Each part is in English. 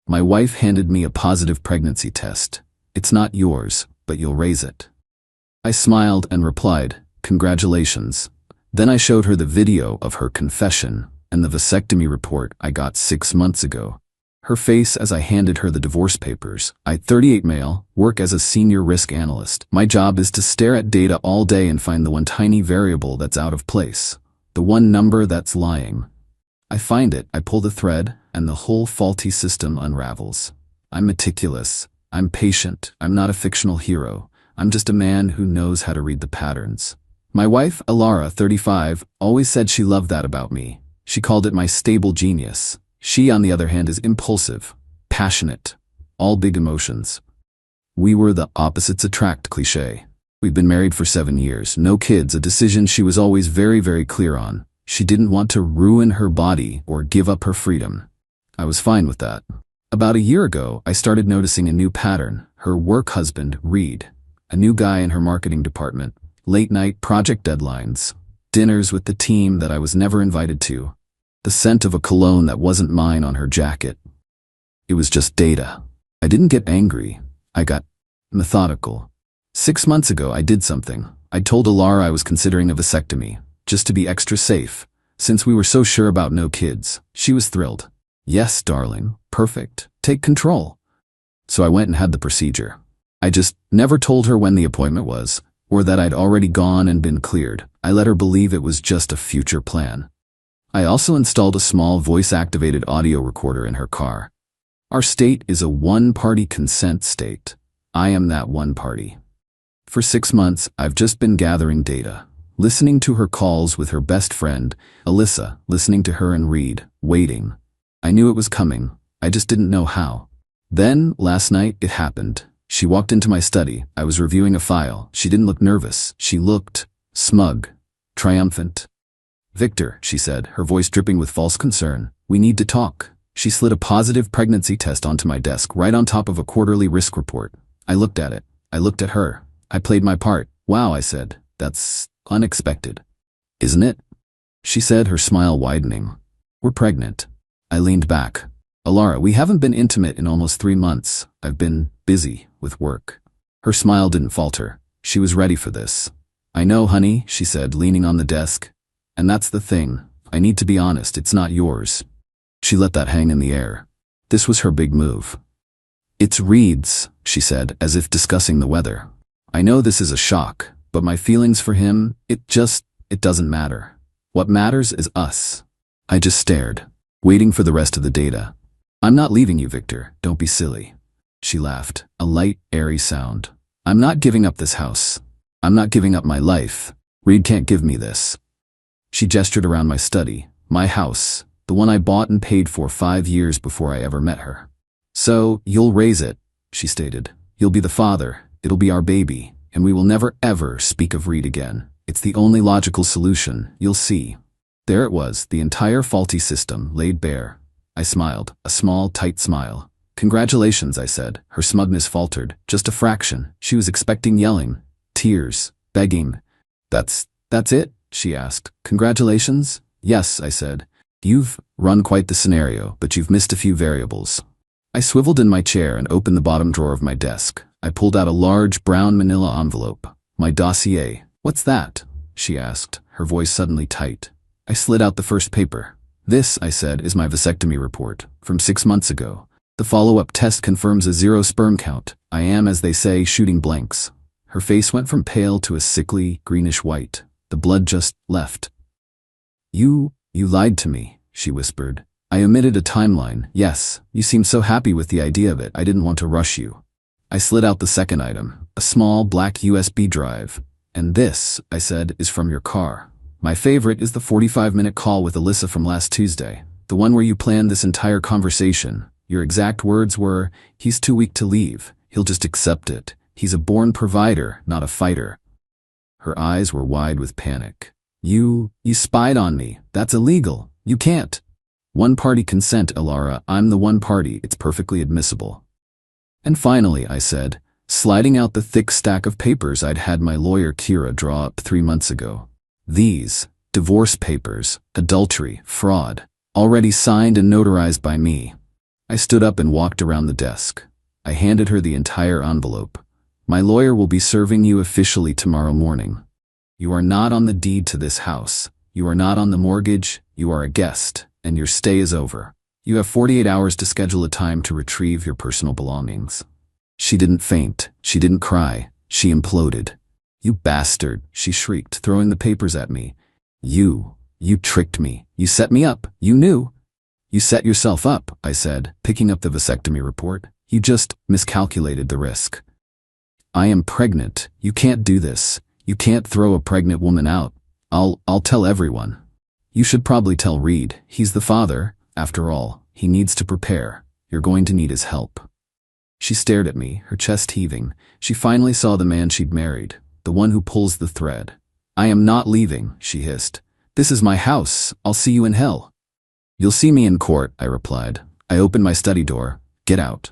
My wife handed me a positive pregnancy test. It's not yours, but you'll raise it. I smiled and replied, congratulations. Then I showed her the video of her confession and the vasectomy report I got 6 months ago. Her face as I handed her the divorce papers. I, 38 male, work as a senior risk analyst. My job is to stare at data all day and find the one tiny variable that's out of place. The one number that's lying. I find it, I pull the thread, and the whole faulty system unravels. I'm meticulous. I'm patient. I'm not a fictional hero. I'm just a man who knows how to read the patterns. My wife, Alara, 35, always said she loved that about me. She called it my stable genius. She, on the other hand, is impulsive, passionate, all big emotions. We were the opposites attract cliché. We've been married for 7 years, no kids, a decision she was always very, very clear on. She didn't want to ruin her body or give up her freedom. I was fine with that. About a year ago, I started noticing a new pattern. Her work husband, Reed, a new guy in her marketing department, late-night project deadlines, dinners with the team that I was never invited to, the scent of a cologne that wasn't mine on her jacket. It was just data. I didn't get angry. I got methodical. 6 months ago, I did something. I told Alara I was considering a vasectomy, just to be extra safe, since we were so sure about no kids. She was thrilled. Yes, darling. Perfect. Take control. So I went and had the procedure. I just never told her when the appointment was, or that I'd already gone and been cleared. I let her believe it was just a future plan. I also installed a small voice-activated audio recorder in her car. Our state is a one-party consent state. I am that one party. For 6 months, I've just been gathering data, listening to her calls with her best friend, Alyssa, listening to her and Reed, waiting. I knew it was coming. I just didn't know how. Then, last night, it happened. She walked into my study. I was reviewing a file. She didn't look nervous. She looked smug, triumphant. Victor, she said, her voice dripping with false concern. We need to talk. She slid a positive pregnancy test onto my desk, right on top of a quarterly risk report. I looked at it. I looked at her. I played my part. Wow, I said. That's unexpected. Isn't it? She said, her smile widening. We're pregnant. I leaned back. Alara, we haven't been intimate in almost 3 months. I've been busy with work. Her smile didn't falter. She was ready for this. I know, honey, she said, leaning on the desk. And that's the thing. I need to be honest, it's not yours. She let that hang in the air. This was her big move. It's Reed's, she said, as if discussing the weather. I know this is a shock, but my feelings for him, it doesn't matter. What matters is us. I just stared, waiting for the rest of the data. I'm not leaving you, Victor. Don't be silly. She laughed, a light, airy sound. I'm not giving up this house. I'm not giving up my life. Reed can't give me this. She gestured around my study, my house, the one I bought and paid for 5 years before I ever met her. So, you'll raise it, she stated. You'll be the father, it'll be our baby, and we will never ever speak of Reed again. It's the only logical solution, you'll see. There it was, the entire faulty system, laid bare. I smiled, a small, tight smile. Congratulations, I said. Her smugness faltered, just a fraction. She was expecting yelling, tears, begging. That's it? She asked. Congratulations? Yes, I said. You've run quite the scenario, but you've missed a few variables. I swiveled in my chair and opened the bottom drawer of my desk. I pulled out a large brown manila envelope. My dossier. What's that? She asked, her voice suddenly tight. I slid out the first paper. This, I said, is my vasectomy report, from 6 months ago. The follow-up test confirms a 0 sperm count. I am, as they say, shooting blanks. Her face went from pale to a sickly, greenish white. The blood just left. You lied to me, she whispered. I omitted a timeline. Yes, you seemed so happy with the idea of it, I didn't want to rush you. I slid out the second item, a small black USB drive. And this, I said, is from your car. My favorite is the 45-minute call with Alyssa from last Tuesday, the one where you planned this entire conversation. Your exact words were, he's too weak to leave. He'll just accept it. He's a born provider, not a fighter. Her eyes were wide with panic. You spied on me. That's illegal. You can't. One-party consent, Alara. I'm the one party. It's perfectly admissible. And finally, I said, sliding out the thick stack of papers I'd had my lawyer Kira draw up 3 months ago. These, divorce papers, adultery, fraud, already signed and notarized by me. I stood up and walked around the desk. I handed her the entire envelope. My lawyer will be serving you officially tomorrow morning. You are not on the deed to this house. You are not on the mortgage. You are a guest, and your stay is over. You have 48 hours to schedule a time to retrieve your personal belongings. She didn't faint. She didn't cry. She imploded. You bastard, she shrieked, throwing the papers at me. You tricked me. You set me up. You knew. You set yourself up, I said, picking up the vasectomy report. You just miscalculated the risk. I am pregnant. You can't do this. You can't throw a pregnant woman out. I'll tell everyone. You should probably tell Reed. He's the father. After all, he needs to prepare. You're going to need his help. She stared at me, her chest heaving. She finally saw the man she'd married, the one who pulls the thread. I am not leaving, she hissed. This is my house. I'll see you in hell. You'll see me in court, I replied. I opened my study door. Get out.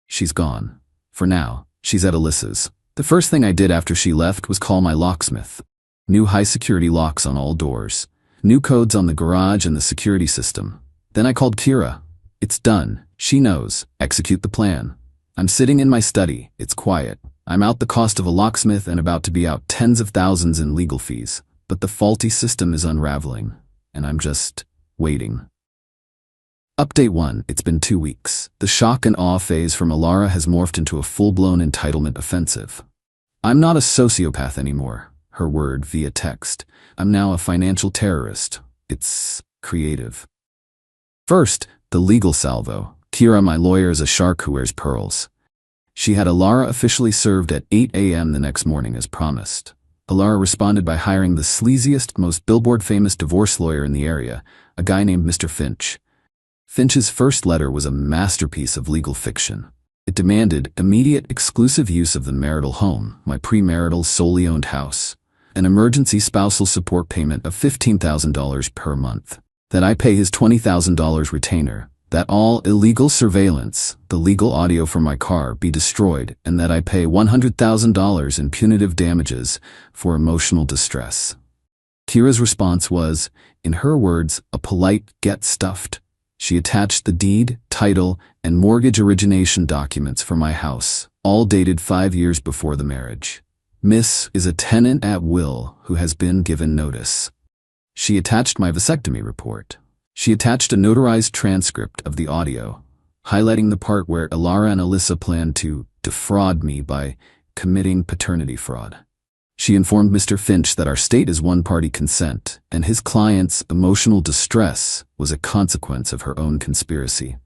She's gone. For now, she's at Alyssa's. The first thing I did after she left was call my locksmith. New high-security locks on all doors. New codes on the garage and the security system. Then I called Kira. It's done. She knows. Execute the plan. I'm sitting in my study. It's quiet. I'm out the cost of a locksmith and about to be out tens of thousands in legal fees. But the faulty system is unraveling, and I'm just waiting. Update 1. It's been 2 weeks. The shock and awe phase from Alara has morphed into a full-blown entitlement offensive. I'm not a sociopath anymore, her word via text. I'm now a financial terrorist. It's creative. First, the legal salvo. Kira, my lawyer, is a shark who wears pearls. She had Alara officially served at 8 a.m. the next morning as promised. Alara responded by hiring the sleaziest, most billboard-famous divorce lawyer in the area, a guy named Mr. Finch. Finch's first letter was a masterpiece of legal fiction. It demanded immediate exclusive use of the marital home, my premarital solely owned house, an emergency spousal support payment of $15,000 per month, that I pay his $20,000 retainer, that all illegal surveillance, the legal audio from my car, be destroyed, and that I pay $100,000 in punitive damages for emotional distress. Kira's response was, in her words, a polite get stuffed. She attached the deed, title, and mortgage origination documents for my house, all dated 5 years before the marriage. Miss is a tenant at will who has been given notice. She attached my vasectomy report. She attached a notarized transcript of the audio, highlighting the part where Alara and Alyssa planned to defraud me by committing paternity fraud. She informed Mr. Finch that our state is one-party consent, and his client's emotional distress was a consequence of her own conspiracy.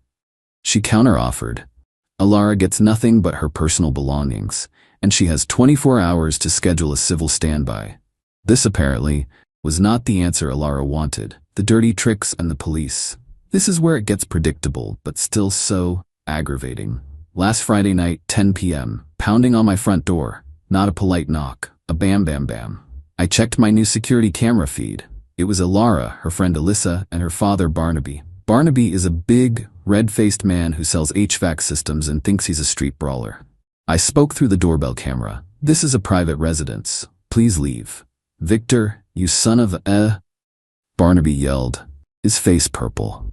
She counteroffered. Alara gets nothing but her personal belongings, and she has 24 hours to schedule a civil standby. This, apparently, was not the answer Alara wanted. The dirty tricks and the police. This is where it gets predictable, but still so aggravating. Last Friday night, 10 p.m., pounding on my front door. Not a polite knock, a bam bam bam. I checked my new security camera feed. It was Alara, her friend Alyssa, and her father Barnaby. Barnaby is a big, red-faced man who sells HVAC systems and thinks he's a street brawler. I spoke through the doorbell camera. This is a private residence. Please leave. Victor, you son of a... Barnaby yelled, his face purple.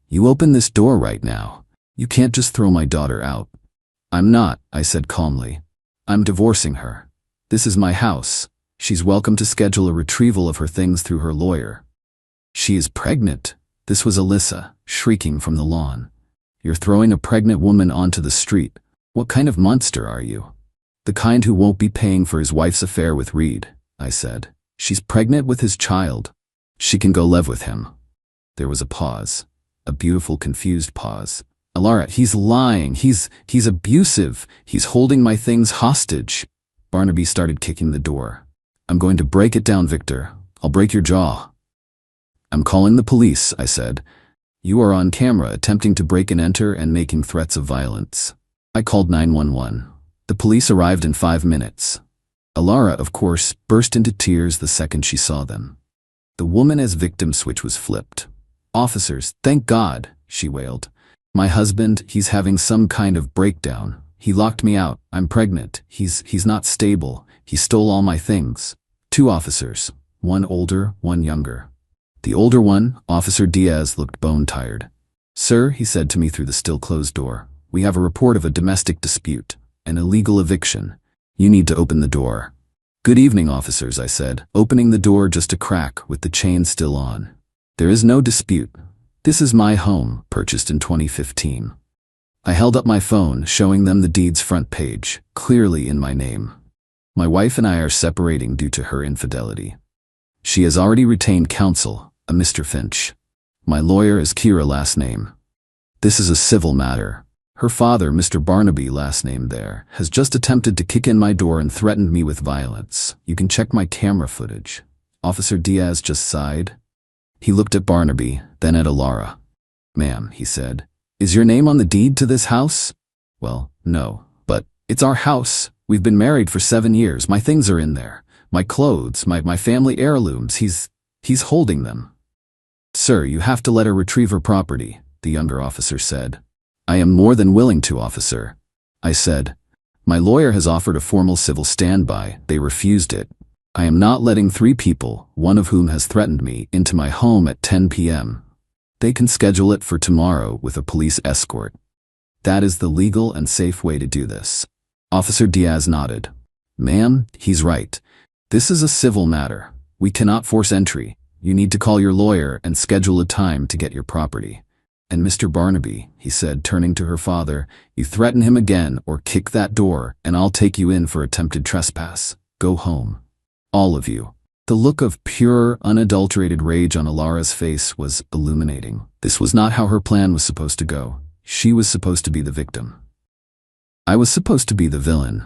You open this door right now. You can't just throw my daughter out. I'm not, I said calmly. I'm divorcing her. This is my house. She's welcome to schedule a retrieval of her things through her lawyer. She is pregnant. This was Alyssa, shrieking from the lawn. You're throwing a pregnant woman onto the street. What kind of monster are you? The kind who won't be paying for his wife's affair with Reed, I said. She's pregnant with his child. She can go live with him. There was a pause. A beautiful, confused pause. Alara, he's lying. He's abusive. He's holding my things hostage. Barnaby started kicking the door. I'm going to break it down, Victor. I'll break your jaw. I'm calling the police, I said. You are on camera attempting to break and enter and making threats of violence. I called 911. The police arrived in 5 minutes. Alara, of course, burst into tears the second she saw them. The woman as victim switch was flipped. Officers, thank God, she wailed. My husband, he's having some kind of breakdown. He locked me out. I'm pregnant. He's not stable. He stole all my things. 2 officers, one older, one younger. The older one, Officer Diaz, looked bone-tired. "Sir," he said to me through the still-closed door, "we have a report of a domestic dispute, an illegal eviction. You need to open the door." "Good evening, officers," I said, opening the door just a crack with the chain still on. "There is no dispute. This is my home, purchased in 2015. I held up my phone, showing them the deed's front page, clearly in my name. My wife and I are separating due to her infidelity. She has already retained counsel, a Mr. Finch. My lawyer is Kira, last name. This is a civil matter. Her father, Mr. Barnaby, last name there, has just attempted to kick in my door and threatened me with violence. You can check my camera footage." Officer Diaz just sighed. He looked at Barnaby, then at Alara. "Ma'am," he said, "is your name on the deed to this house?" "Well, no, but it's our house. We've been married for 7 years. My things are in there. My clothes, my family heirlooms. He's holding them." "Sir, you have to let her retrieve her property," the younger officer said. "I am more than willing to, officer," I said. "My lawyer has offered a formal civil standby. They refused it. I am not letting 3 people, one of whom has threatened me, into my home at 10 p.m. They can schedule it for tomorrow with a police escort. That is the legal and safe way to do this." Officer Diaz nodded. "Ma'am, he's right. This is a civil matter. We cannot force entry. You need to call your lawyer and schedule a time to get your property. And Mr. Barnaby," he said, turning to her father, "you threaten him again or kick that door and I'll take you in for attempted trespass. Go home. All of you." The look of pure, unadulterated rage on Alara's face was illuminating. This was not how her plan was supposed to go. She was supposed to be the victim. I was supposed to be the villain.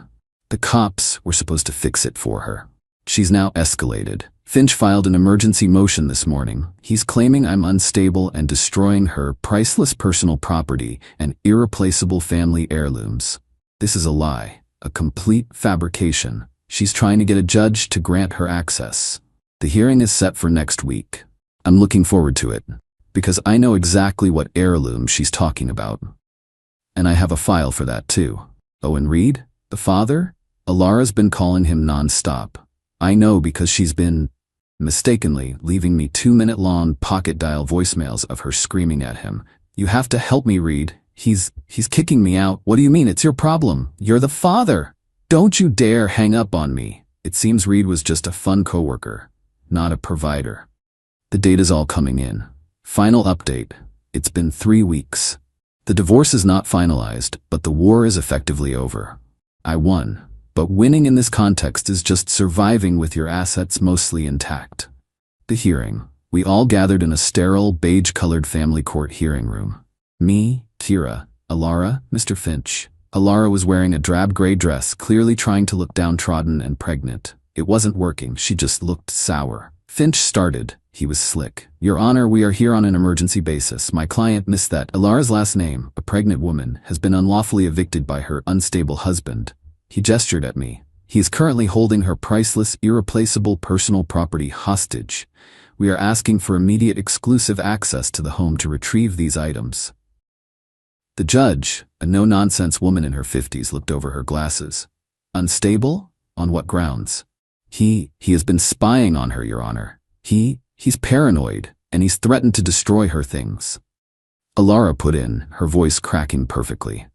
The cops were supposed to fix it for her. She's now escalated. Finch filed an emergency motion this morning. He's claiming I'm unstable and destroying her priceless personal property and irreplaceable family heirlooms. This is a lie, a complete fabrication. She's trying to get a judge to grant her access. The hearing is set for next week. I'm looking forward to it, because I know exactly what heirloom she's talking about. And I have a file for that too. Owen Reed, the father? Alara's been calling him non-stop. I know because she's been, mistakenly, leaving me 2-minute-long pocket dial voicemails of her screaming at him. "You have to help me, Reed. He's kicking me out." "What do you mean? It's your problem. You're the father. Don't you dare hang up on me." It seems Reed was just a fun coworker, not a provider. The data's all coming in. Final update. It's been 3 weeks. The divorce is not finalized, but the war is effectively over. I won. But winning in this context is just surviving with your assets mostly intact. The hearing. We all gathered in a sterile, beige-colored family court hearing room. Me, Kira, Alara, Mr. Finch. Alara was wearing a drab gray dress, clearly trying to look downtrodden and pregnant. It wasn't working, she just looked sour. Finch started. He was slick. "Your Honor, we are here on an emergency basis. My client, Miss That, Alara's last name, a pregnant woman, has been unlawfully evicted by her unstable husband." He gestured at me. "He is currently holding her priceless, irreplaceable personal property hostage. We are asking for immediate exclusive access to the home to retrieve these items." The judge, a no-nonsense woman in her 50s, looked over her glasses. "Unstable? On what grounds?" He has been spying on her, Your Honor. He's paranoid, and he's threatened to destroy her things." Alara put in, her voice cracking perfectly.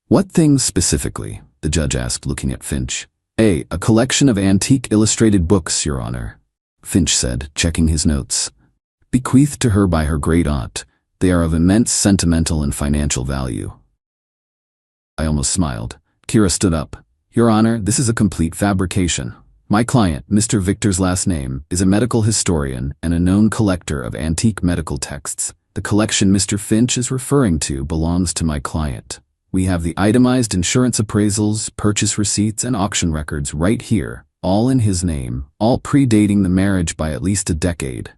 "What things specifically?" the judge asked, looking at Finch. A collection of antique illustrated books, Your Honor," Finch said, checking his notes. "Bequeathed to her by her great-aunt. They are of immense sentimental and financial value." I almost smiled. Kira stood up. "Your Honor, this is a complete fabrication. My client, Mr. Victor's last name, is a medical historian and a known collector of antique medical texts. The collection Mr. Finch is referring to belongs to my client. We have the itemized insurance appraisals, purchase receipts, and auction records right here, all in his name, all predating the marriage by at least a decade."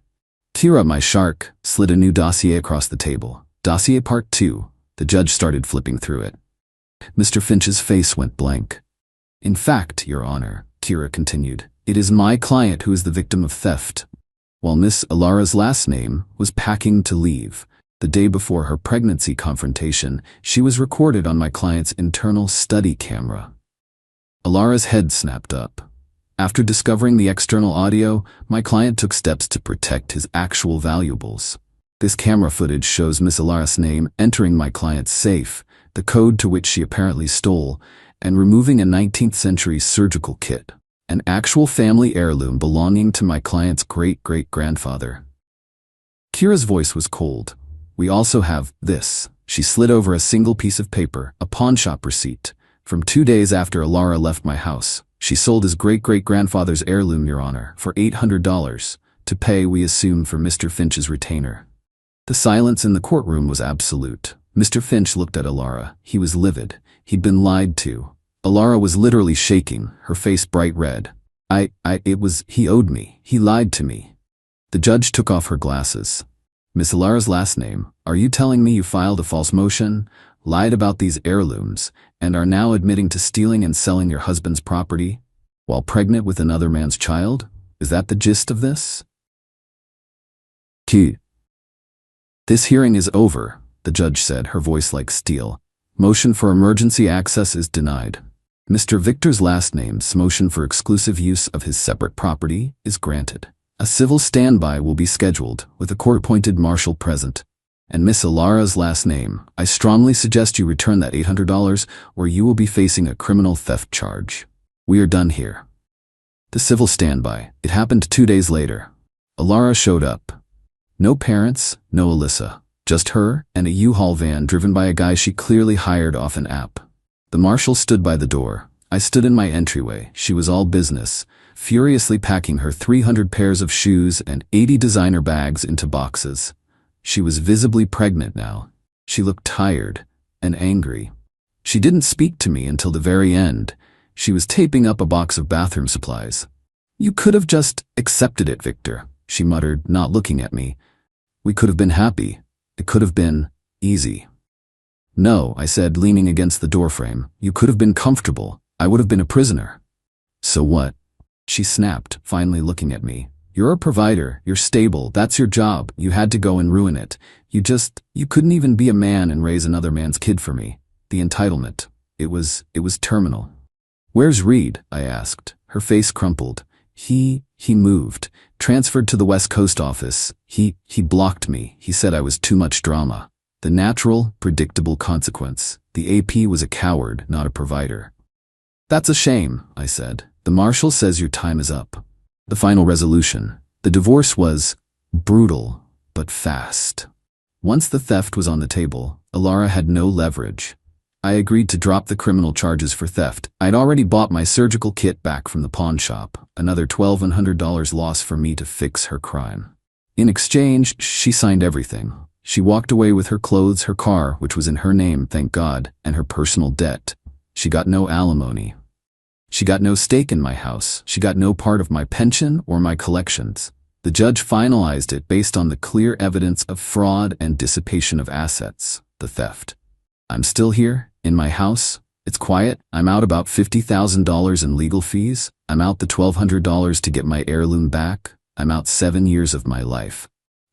Kira, my shark, slid a new dossier across the table. Dossier Part 2. The judge started flipping through it. Mr. Finch's face went blank. "In fact, Your Honor," Kira continued, "it is my client who is the victim of theft. While Miss Alara's last name was packing to leave, the day before her pregnancy confrontation, she was recorded on my client's internal study camera." Alara's head snapped up. "After discovering the external audio, my client took steps to protect his actual valuables. This camera footage shows Miss Alara's name entering my client's safe, the code to which she apparently stole, and removing a 19th century surgical kit, an actual family heirloom belonging to my client's great-great-grandfather. Kira's voice was cold. We also have this. She slid over a single piece of paper, a pawnshop receipt, from 2 days after Alara left my house. She sold his great-great-grandfather's heirloom, Your Honor, for $800, to pay, we assume, for Mr. Finch's retainer. The silence in the courtroom was absolute. Mr. Finch looked at Alara. He was livid. He'd been lied to. Alara was literally shaking, her face bright red. He owed me. He lied to me. The judge took off her glasses. Miss Alara's last name, are you telling me you filed a false motion, lied about these heirlooms, and are now admitting to stealing and selling your husband's property while pregnant with another man's child? Is that the gist of this? This hearing is over, the judge said, her voice like steel. Motion for emergency access is denied. Mr. Victor's last name's motion for exclusive use of his separate property is granted. A civil standby will be scheduled, with a court-appointed marshal present. And Miss Alara's last name, I strongly suggest you return that $800 or you will be facing a criminal theft charge. We are done here. The civil standby. It happened 2 days later. Alara showed up. No parents, no Alyssa. Just her and a U-Haul van driven by a guy she clearly hired off an app. The marshal stood by the door. I stood in my entryway. She was all business, furiously packing her 300 pairs of shoes and 80 designer bags into boxes. She was visibly pregnant now. She looked tired and angry. She didn't speak to me until the very end. She was taping up a box of bathroom supplies. You could have just accepted it, Victor, she muttered, not looking at me. We could have been happy. It could have been easy. No, I said, leaning against the doorframe. You could have been comfortable. I would have been a prisoner. So what? She snapped, finally looking at me. You're a provider. You're stable. That's your job. You had to go and ruin it. You couldn't even be a man and raise another man's kid for me. The entitlement. It was terminal. Where's Reed? I asked. Her face crumpled. He moved. Transferred to the West Coast office. He blocked me. He said I was too much drama. The natural, predictable consequence. The AP was a coward, not a provider. That's a shame, I said. The marshal says your time is up. The final resolution. The divorce was brutal, but fast. Once the theft was on the table, Alara had no leverage. I agreed to drop the criminal charges for theft. I'd already bought my surgical kit back from the pawn shop, another $1,200 loss for me to fix her crime. In exchange, she signed everything. She walked away with her clothes, her car, which was in her name, thank God, and her personal debt. She got no alimony. She got no stake in my house. She got no part of my pension or my collections. The judge finalized it based on the clear evidence of fraud and dissipation of assets, the theft. I'm still here, in my house. It's quiet. I'm out about $50,000 in legal fees. I'm out the $1,200 to get my heirloom back. I'm out 7 years of my life.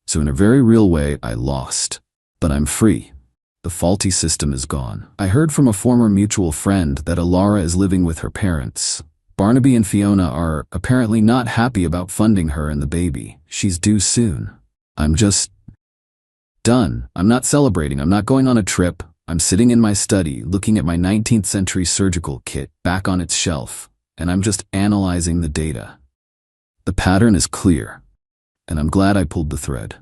So in a very real way, I lost. But I'm free. The faulty system is gone. I heard from a former mutual friend that Alara is living with her parents. Barnaby and Fiona are apparently not happy about funding her and the baby. She's due soon. I'm just done. I'm not celebrating. I'm not going on a trip. I'm sitting in my study, looking at my 19th century surgical kit back on its shelf, and I'm just analyzing the data. The pattern is clear, and I'm glad I pulled the thread.